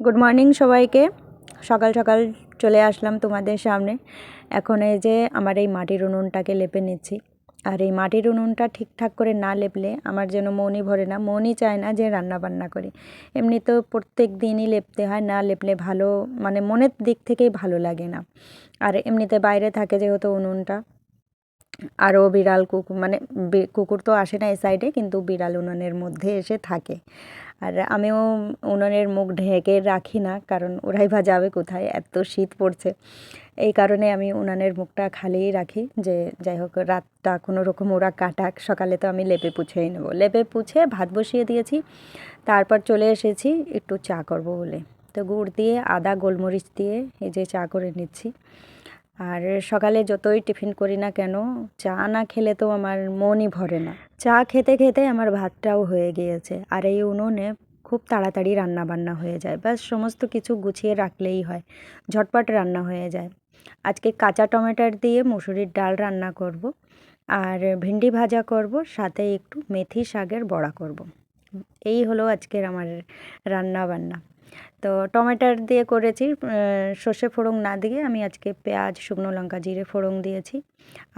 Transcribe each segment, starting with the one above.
Good morning সবাইকে। সকাল সকাল চলে আসলাম তোমাদের সামনে। এখন এই যে আমার এই মাটির উনুনটাকে লেপে নিচ্ছি। আর এই মাটির উনুনটা ঠিকঠাক করে না লেপলে আমার যেন মনই ভরে না, মনই চায় না যে রান্না বান্না করি। এমনি তো প্রত্যেক দিনই লেপতে হয়, না লেপলে ভালো মানে মনের দিক থেকেই ভালো লাগে না। আর এমনিতে বাইরে থাকে যেহেতু উনুনটা, আরও বিড়াল কুকুর মানে কুকুর তো আসে না এই সাইডে, কিন্তু বিড়াল উনুনের মধ্যে এসে থাকে। আর আমিও উনুনের মুখ ঢেকে রাখি না, কারণ ওরাই বা যাবে কোথায়, এত শীত পড়ছে। এই কারণে আমি উনানের মুখটা খালিই রাখি, যে যাই হোক রাতটা কোনো রকম ওরা কাটাক, সকালে তো আমি লেপে পুছেই নেবো। লেপে পুছে ভাত বসিয়ে দিয়েছি, তারপর চলে এসেছি একটু চা করব বলে। তো গুড় দিয়ে আদা গোলমরিচ দিয়ে এই যে চা করে নিচ্ছি। আর সকালে যতই টিফিন করি না কেন, চা না খেলে তো আমার মনই ভরে না। চা খেতে খেতে আমার ভাতটাও হয়ে গিয়েছে। আর এই উনুনে খুব তাড়াতাড়ি রান্না বান্না হয়ে যায়, ব্যাস সমস্ত কিছু গুছিয়ে রাখলেই হয়, ঝটপট রান্না হয়ে যায়। আজকে কাঁচা টমেটোর দিয়ে মুসুরির ডাল রান্না করব, আর ভেন্ডি ভাজা করব, সাথে একটু মেথি শাকের বড়া করব। এই হলো আজকের আমার রান্না বান্না। তো টমেটোর দিয়ে করেছি, সর্ষে ফোড়ন না দিয়ে আমি আজকে পেঁয়াজ, শুকনো লঙ্কা, জিরে ফোড়ন দিয়েছি।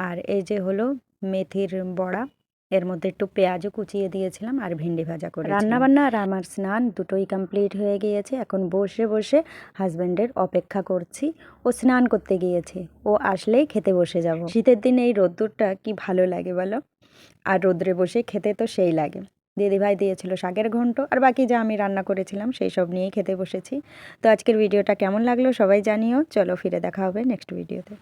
আর এই যে হলো মেথির বড়া, এর মধ্যে একটু পেঁয়াজও কুচিয়ে দিয়েছিলাম, আর ভেন্ডি ভাজা করে রান্নাবান্না আর আমার স্নান দুটোই কমপ্লিট হয়ে গিয়েছে। এখন বসে বসে হাজব্যান্ডের অপেক্ষা করছি। ও স্নান করতে গিয়েছে, ও আসলেই খেতে বসে যাব। শীতের দিনে এই রোদ্দুরটা কি ভালো লাগে বলো, আর রোদ্রে বসে খেতে তো সেই লাগে। দিদিভাই দিয়েছিল শাকের ঘন্ট, আর বাকি যা আমি রান্না করেছিলাম সেই সব নিয়েই খেতে বসেছি। তো আজকের ভিডিওটা কেমন লাগলো সবাই জানিও। চলো ফিরে দেখা হবে নেক্সট ভিডিওতে।